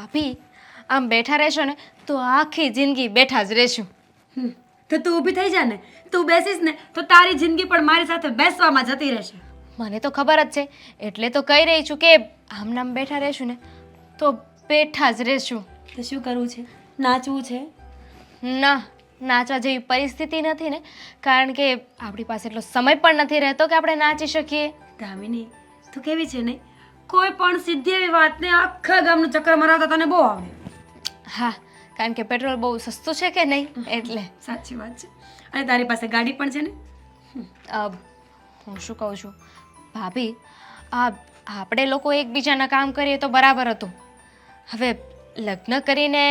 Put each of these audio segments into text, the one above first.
ભાભી આમ બેઠા રહેશો ને તો આખી જિંદગી બેઠા જ રહેશું. તો તું ઊભી થઈ જા ને. તું બેસીશ ને તો તારી જિંદગી પણ મારી સાથે બેસવામાં જતી રહેશે. મને તો ખબર જ છે, એટલે તો કહી રહી છું કે આમ નામ બેઠા રહેશું ને તો બેઠા જ રહેશું. તો શું કરવું છે? નાચવું છે? ના, નાચવા જેવી પરિસ્થિતિ નથી ને, કારણ કે આપણી પાસે એટલો સમય પણ નથી રહેતો કે આપણે નાચી શકીએ. દામિની, તું કેવી છે ને? કોઈ પણ સીધી એવી વાતને આખા ગામનું ચક્કર મરાવતા તને બહુ આવડે. હા, કારણ કે પેટ્રોલ બહુ સસ્તું છે કે નહીં એટલે. સાચી વાત છે. અને તારી પાસે ગાડી પણ છે ને? હું શું કહું છું ભાભી, આપણે લોકો એકબીજાના કામ કરીએ તો બરાબર હતું. હવે લગ્ન કરીને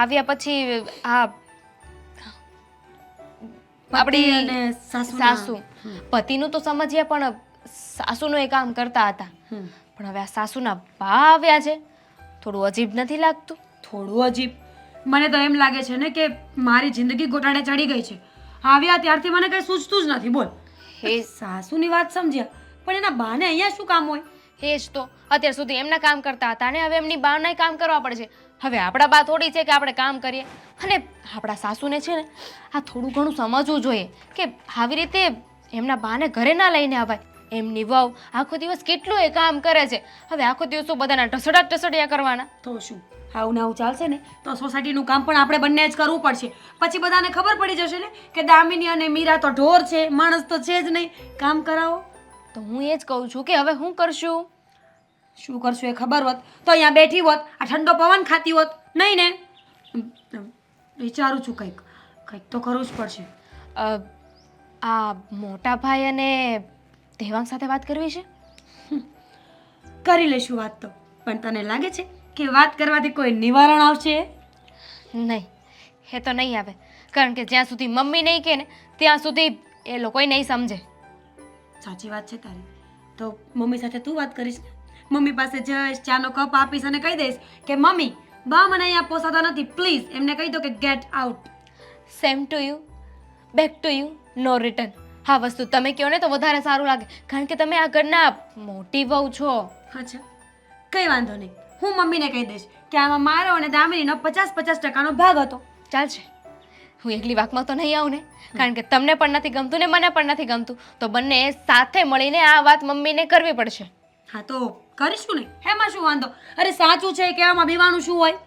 આવ્યા પછી આપણી અને સાસુ પતિનું તો સમજીએ પણ સાસુનું એ કામ કરતા હતા. પણ હવે આ સાસુના બા આવ્યા છે, થોડું અજીબ નથી લાગતું? થોડું અજીબ. મને તો એમ લાગે છે ને કે મારી જિંદગી ગોટાળે ચડી ગઈ છે. આવ્યા ત્યારથી મને કઈ સૂઝતું જ નથી. બોલ, હે સાસુની વાત સમજ્યા, પણ એના બાને અહીંયા શું કામ હોય? એ જ તો, અત્યાર સુધી એમના કામ કરતા હતા ને હવે એમની બાના કામ કરવા પડશે. હવે આપણા બા થોડી છે કે આપણે કામ કરીએ. અને આપણા સાસુને છે ને આ થોડું ઘણું સમજવું જોઈએ કે આવી રીતે એમના બાને ઘરે ના લઈને આવાય. એમની વહુ આખો દિવસ કેટલું એ કામ કરે છે. હવે આખો દિવસ તો બધાના ઢસડિયા કરવાના. તો શું આવું ને આવું ચાલશે ને તો સોસાયટીનું કામ પણ આપણે બંને જ કરવું પડશે. પછી બધાને ખબર પડી જશે ને કે દામિની અને મીરા તો ઢોર છે, માણસ તો છે જ નહીં. કામ કરાવો. તો હું એ જ કહું છું કે હવે શું કરશું? શું કરશું એ ખબર હોત તો અહીંયા બેઠી હોત, આ ઠંડો પવન ખાતી હોત. નહીં ને? વિચારું છું કંઈક તો કરવું જ પડશે. આ મોટા ભાઈ અને દેવાંગ સાથે વાત કરવી છે? કરી લેશું વાત તો. પણ તને લાગે છે કે વાત કરવાથી કોઈ નિવારણ આવશે? નહીં, એ તો નહીં આવે, કારણ કે જ્યાં સુધી મમ્મી નહીં કહે ને ત્યાં સુધી એ લોકોય નહીં સમજે. સાચી વાત છે તારી. તો મમ્મી સાથે તું વાત કરીશ ને? મમ્મી પાસે જઈશ, ચાનો કપ આપીશ અને કહી દઈશ કે મમ્મી, બા મને અહીંયા પોસાતા નથી, પ્લીઝ એમને કહી દો કે get out. Same to you, back to you, no return. હા, વસ્તુ તમે કહો ને તો વધારે સારું લાગે, કારણ કે તમે આ ઘરના મોટી વહુ છો. અચ્છા, કંઈ વાંધો નહીં. હું મમ્મીને કહી દઈશ કે આમાં મારો અને દામિનીનો 50-50% ભાગ હતો. ચાલશે. હું એકલી વાકમાં તો નહીં આવું ને, કારણ કે તમને પણ નથી ગમતું ને મને પણ નથી ગમતું. તો બંને સાથે મળીને આ વાત મમ્મીને કરવી પડશે. હા, તો કરીશું ને. એમાં શું વાંધો? અરે સાચું છે કહેવામાં બીવાનું શું હોય?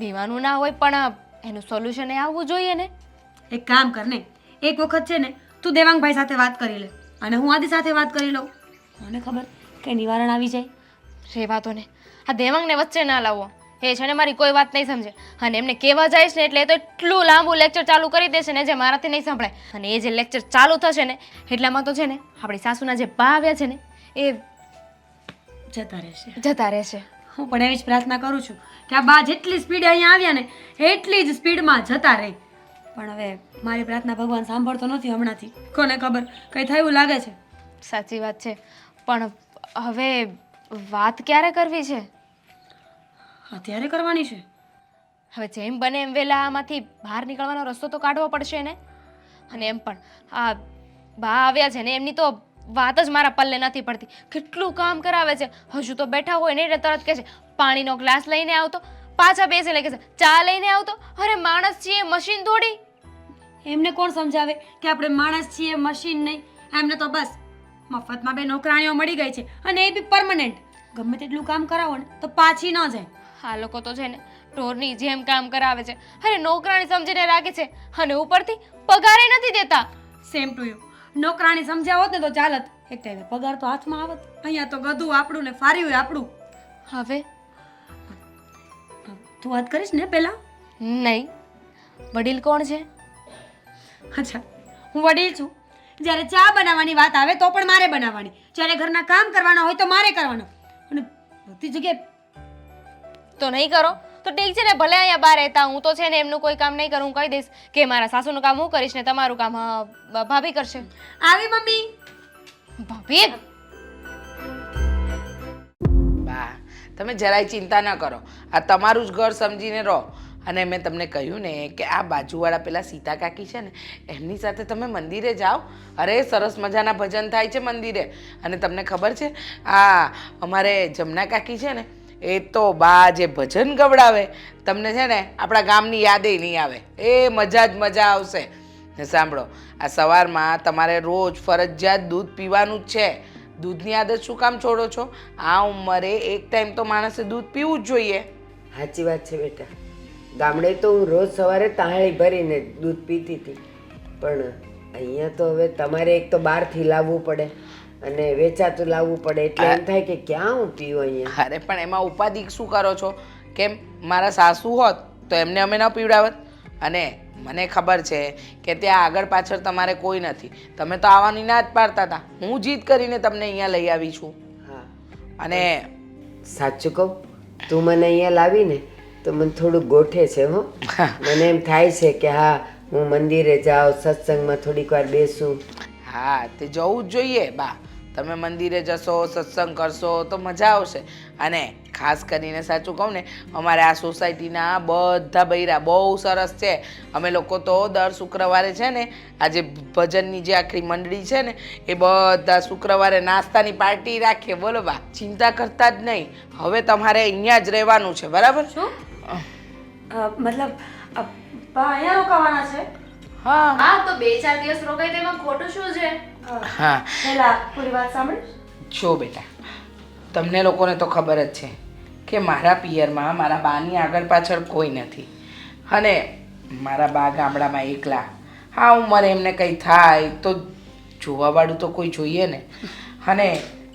બીવાનું ના હોય, પણ એનું સોલ્યુશન એ આવવું જોઈએ ને. એક કામ કર ને, એક વખત છે ને તું દેવાંગભાઈ સાથે વાત કરી લે અને હું આદિ સાથે વાત કરી લઉં. મને ખબર કે નિવારણ આવી જાય. રેવા તો ને, આ દેવાંગને વચ્ચે ના લાવો. એ છે ને મારી કોઈ વાત નહીં સમજે, અને એમને કહેવા જઈશ ને એટલે એ તો એટલું લાંબુ લેક્ચર ચાલુ કરી દેશે ને જે મારાથી નહીં સંભળાય. અને એ જે લેક્ચર ચાલુ થશે ને એટલામાં તો છે ને આપણી સાસુના જે બા આવ્યા છે ને એ જતા રહેશે. હું પણ એવી જ પ્રાર્થના કરું છું કે આ બા જેટલી સ્પીડે અહીંયા આવ્યા ને એટલી જ સ્પીડમાં જતા રહે. પણ હવે મારી પ્રાર્થના ભગવાન સાંભળતો નથી હમણાંથી. કોને ખબર કંઈ થયું લાગે છે. સાચી વાત છે, પણ હવે વાત ક્યારે કરવી છે? અત્યારે કરવાની છે. હવે જેમ બને એમ વહેલા આમાંથી બહાર નીકળવાનો રસ્તો તો કાઢવો પડશે ને. અને એમ પણ આ બા આવ્યા છે ને એમની તો વાત જ મારા પલ્લે નથી પડતી. કેટલું કામ કરાવે છે. હજુ તો બેઠા હોય ને એટલે તરત કહે છે પાણીનો ગ્લાસ લઈને આવતો, પાછા બેસે એટલે કહે છે ચા લઈને આવતો. અરે માણસ છીએ, મશીન થોડી. એમને કોણ સમજાવે કે આપણે માણસ છીએ, મશીન નહીં? એમને તો બસ મફતમાં 2 નોકરાણીઓ મળી ગઈ છે, અને એ બી પરમનન્ટ. ગમે તેટલું કામ કરાવો ને તો પાછી ન જાય. આ લોકો તો છે ને ઢોરની જેમ કામ કરાવે છે. અરે નોકરાણી સમજીને રાખે છે અને ઉપરથી પગારે નથી દેતા. Same to you. નોકરાણી સમજ્યા હોત ને તો ચાલત. એક ટાઈમે પગાર તો હાથમાં આવત. અહીંયા તો ગધું આપણું ને ફાર્યું આપણું. હવે તું વાત કરીશ ને પહેલા? નહીં. વડીલ કોણ છે? અચ્છા, હું વડીલ છું. જ્યારે ચા બનાવવાની વાત આવે તો પણ મારે બનાવવાની. જ્યારે ઘરના કામ કરવાના હોય તો મારે કરવાના. અને બધી જગ્યાએ તો નહીં કરો તો ઠીક છે ને, ભલે અહીંયા બહાર રહેતા. હું તો છે ને એમનું કોઈ કામ નહીં કરું. હું કહી દઈશ કે મારા સાસુનું કામ હું કરીશ ને તમારું કામ ભાભી કરશે. આવી મમ્મી. ભાભી બા, તમે જરાય ચિંતા ન કરો. આ તમારું જ ઘર સમજીને રહો. અને મેં તમને કહ્યું ને કે આ બાજુવાળા પેલા સીતા કાકી છે ને એમની સાથે તમે મંદિરે જાઓ. અરે સરસ મજાના ભજન થાય છે મંદિરે. અને તમને ખબર છે આ અમારે જમના કાકી છે ને એ તો બા જે ભજન ગવડાવે તમને છે ને આપણા ગામની યાદે નહીં આવે. એ મજા જ મજા આવશે. ને સાંભળો, આ સવારમાં તમારે રોજ ફરજિયાત દૂધ પીવાનું જ છે. દૂધની આદત શું કામ છોડો છો? આ ઉંમરે એક ટાઈમ તો માણસે દૂધ પીવું જ જોઈએ. સાચી વાત છે બેટા. ગામડે તો હું રોજ સવારે તાળી ભરીને દૂધ પીતી હતી, પણ અહીંયા તો હવે તમારે એક તો બહારથી લાવવું પડે અને વેચાતું લાવવું પડે, એટલે એમ થાય કે ક્યાં હું પીવું અહીંયા. અરે પણ એમાં ઉપાધિ શું કરો છો? કેમ મારા સાસુ હોત તો એમને અમે ન પીવડાવત. અને મને ખબર છે કે ત્યાં આગળ પાછળ તમારે કોઈ નથી. તમે તો આવવાની ના જ પાડતા હતા. હું જીદ કરીને તમને અહીંયા લઈ આવી છું. હા, અને સાચું કહું, તું મને અહીંયા લાવીને તો મને થોડું ગોઠે છે હો. મને એમ થાય છે કે હા, હું મંદિરે જાઉં, સત્સંગમાં થોડીક વાર બેસું. હા, તે જવું જ જોઈએ બા. તમે મંદિરે જશો, સત્સંગ કરશો તો મજા આવશે. અને ખાસ કરીને સાચું કહું ને, અમારે આ સોસાયટીના બધા બૈરા બહુ સરસ છે. અમે લોકો તો દર શુક્રવારે છે ને, આ જે ભજનની જે આખી મંડળી છે ને, એ બધા શુક્રવારે નાસ્તાની પાર્ટી રાખીએ. બોલો બા, ચિંતા કરતા જ નહીં. હવે તમારે અહીંયા જ રહેવાનું છે, બરાબર? શું મતલબ બા અહીંયા રોકાવાના છે? હા હા તો 2-4 દિવસ રોકાય તેમાં ખોટું શું છે? હા. પહેલા પૂરી વાત સાંભળીશ. જો બેટા, તમને લોકોને તો ખબર જ છે કે મારા પિયરમાં મારા બાની આગળ પાછળ કોઈ નથી. અને મારા બા ગામડામાં એકલા. હા, ઉંમરે એમને કંઈ થાય તો જોવાવાળું તો કોઈ જોઈએ ને. અને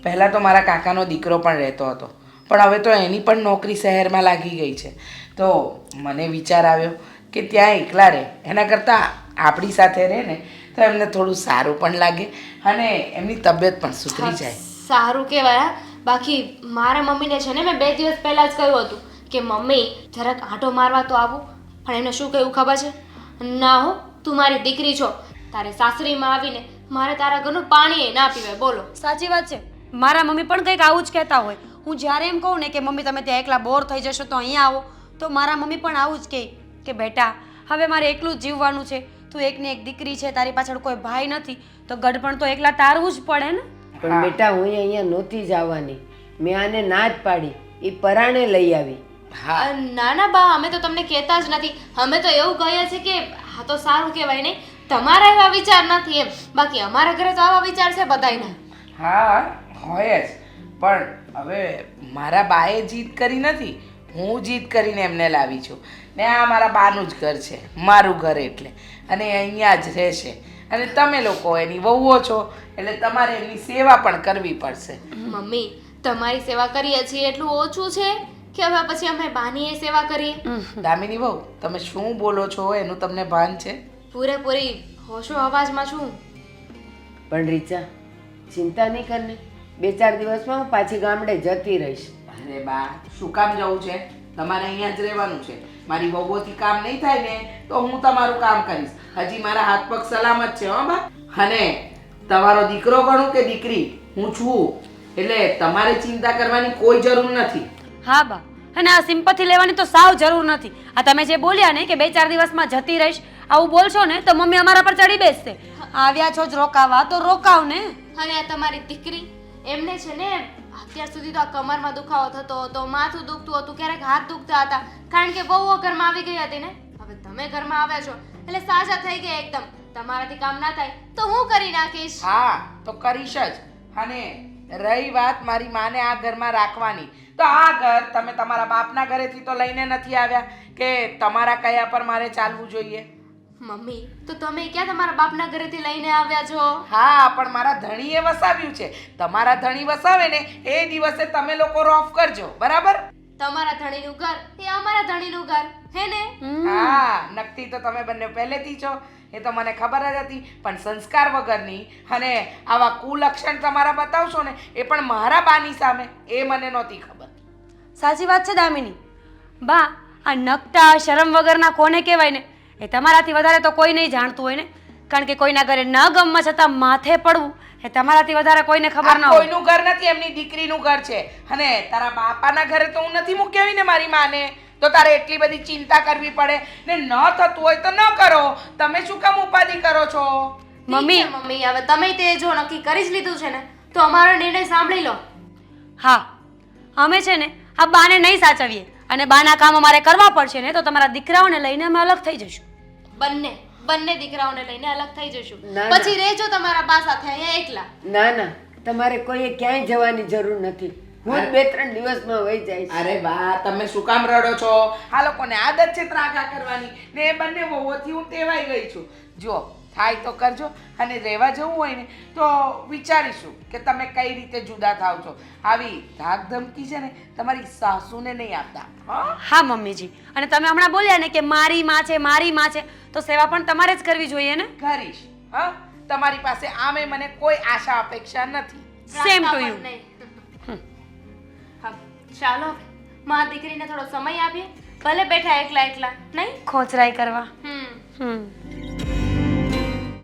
પહેલાં તો મારા કાકાનો દીકરો પણ રહેતો હતો, પણ હવે તો એની પણ નોકરી શહેરમાં લાગી ગઈ છે. તો મને વિચાર આવ્યો કે ત્યાં એકલા રહે એના કરતાં આપણી સાથે રહે ને તો એમને થોડું સારું પણ લાગે અને એમની તબિયત પણ સુધરી જાય. સારું કહેવાય. બાકી મારા મમ્મીને છે ને મેં 2 દિવસ પહેલાં જ કહ્યું હતું કે મમ્મી જરાક આંટો મારવા તો આવું, પણ એમને શું કહ્યું ખબર છે? ના હો, તું મારી દીકરી છો, તારે સાસરીમાં આવીને મારે તારા ઘરનું પાણી ના પીવાય. બોલો. સાચી વાત છે. મારા મમ્મી પણ કંઈક આવું જ કહેતા હોય. હું જ્યારે એમ કહું ને કે મમ્મી તમે ત્યાં એકલા બોર થઈ જશો તો અહીંયા આવો, તો મારા મમ્મી પણ આવું જ કહે કે બેટા હવે મારે એકલું જ જીવવાનું છે, તું એકની એક દીકરી છે, તારી પાછળ કોઈ ભાઈ નથી, તો ગઢપણ તો એકલા તારવું જ પડે ને. પણ બેટા, હું અહીંયા નહોતી જ આવવાની. મેં આને ના જ પાડી, એ પરાણે લઈ આવી. હા, ના ના બા, અમે તો તમને કહેતા જ નથી. અમે તો એવું કહીએ છીએ કે હા તો સારું કહેવાય નહીં, તમારા એવા વિચાર નથી એમ. બાકી અમારા ઘરે તો આવા વિચાર છે બધાયના. હા હોય જ. પણ હવે મારા બાએ જીદ કરી નથી, હું જીદ કરીને એમને લાવી છું. ને આ મારા બાનું જ ઘર છે, મારું ઘર એટલે. અને એ અહીંયા જ રહેશે. અને તમે લોકો એની વહુઓ છો, એટલે તમારે એમની સેવા પણ કરવી પડશે. મમ્મી તમારી સેવા કરીએ છીએ એટલું ઓછું છે કે હવે પછી અમે બાનીએ સેવા કરીએ? દામિની વહુ, તમે શું બોલો છો એનું તમને ભાન છે? પૂરેપૂરી હોશો અવાજમાં છું. પણ રીચા, ચિંતા નહીં કરને, 2-4 દિવસમાં હું પાછી ગામડે જતી રહીશ. અરે બા, શું કામ જવું છે? તમારે અહીંયા જ રહેવાનું છે. મારી વહુઓથી કામ નહીં થાય ને તો હું તમારું કામ કરીશ. હજી મારા હાથ પગ સલામત છે હો બા. અને તમારો દીકરો ગણું કે દીકરી, હું છું. એટલે તમારે ચિંતા કરવાની કોઈ જરૂર નથી. હા બા, અને આ સિમ્પથી લેવાની તો સાવ જરૂર નથી. આ તમે જે બોલ્યા ને કે 2-4 દિવસમાં જતી રહીશ, આવું બોલશો ને તો મમ્મી અમારા પર ચડી બેસશે. આવ્યા છો જ રોકાવા તો રોકાવ ને. અને આ તમારી દીકરી, એમને છે ને અત્યાર સુધી તો આ કમરમાં દુખાવો થતો હતો, માથું દુખતું હતું, ક્યારેક હાથ દુખતા હતા, કારણ કે વહુઓ ઘરમાં આવી ગઈ હતી ને. હવે તમે ઘરમાં આવ્યા છો એટલે સાજા થઈ ગયા એકદમ. તમારાથી કામ ના થાય તો હું કરી નાખીશ. હા તો કરીશ જ. અને રહી વાત મારી માને આ ઘરમાં રાખવાની, તો આ ઘર તમે તમારા બાપના ઘરેથી તો લઈને નથી આવ્યા કે તમારા કયા પર મારે ચાલવું જોઈએ. મમ્મી તો તમે ક્યાં તમારા બાપના ઘરેથી લઈને આવ્યા છો? હા, પણ મારા ધણીએ વસાવ્યું છે. તમારા ધણી વસાવે ને એ દિવસે તમે લોકો રોફ કરજો, બરાબર? તમારા ધણીનું ઘર એ અમારા ધણીનું ઘર, હે ને? હા, નક્કી તો તમે બંને પહેલેથી છો, એ તો મને ખબર જ હતી. પણ સંસ્કાર વગરની અને આવા કુલક્ષણ તમારા બતાવશો ને એ પણ મારા બાની સામે, એ મને નહોતી ખબર. સાચી વાત છે દામિની. બા, આ નકટા શરમ વગરના કોને કહેવાય ને, એ તમારાથી વધારે તો કોઈ નહીં જાણતું હોય ને. કારણ કે કોઈના ઘરે ન ગમવા છતાં માથે પડવું એ તમારાથી વધારે કોઈને ખબર ન આ હોય. કોઈનું ઘર નથી, એમની દીકરીનું ઘર છે. અને તારા બાપાના ઘરે તો હું નથી મૂકી આવી ને મારી માને, તો તારે એટલી બધી ચિંતા કરવી પડે ને. ન થતું હોય તો ન કરો. તમે શું કામ ઉપાધિ કરો છો? મમ્મી. ઠીક છે મમ્મી, હવે તમે તે જો નક્કી કરી જ લીધું છે ને તો અમારો નિર્ણય સાંભળી લો. હા, અમે છે ને આ બાને નહીં સાચવીએ અને બાના કામ અમારે કરવા પડશે ને તો તમારા દીકરાઓને લઈને અમે અલગ થઈ જઈશું. બંને દીકરાઓને લઈને અલગ થઈ જશું. ના, ના. પછી રહેજો તમારા બા સાથે અહીંયા એકલા. ના ના તમારે કોઈએ ક્યાંય જવાની જરૂર નથી. હું જ 2-3 દિવસમાં વહી જઈશ. અરે બા તમે શું કામ રડો છો? આ લોકોને આદત છે ત્રાગા કરવાની ને એ બંને વહુઓથી હું ટેવાઈ ગઈ છું. જો થાય તો કરજો અને રહેવા જવું હોય ને તો વિચારીશું કે તમે કઈ રીતે જુદા થાવ છો. આવી ધાક ધમકી છે ને તમારી સાસુને નહીં આપતા. હા હા મમ્મીજી, અને તમે હમણાં બોલ્યા ને કે મારી માં છે તો સેવા પણ તમારે જ કરવી જોઈએ ને. કરીશ. હા તમારી પાસે આમે મને કોઈ આશા અપેક્ષા નથી. Same to you. નહીં. હા, ચાલો હવે. માં દીકરીને થોડો સમય આપીએ. ભલે બેઠા એકલા એકલા નહીં. ખોચરાઈ કરવા. હમ હમ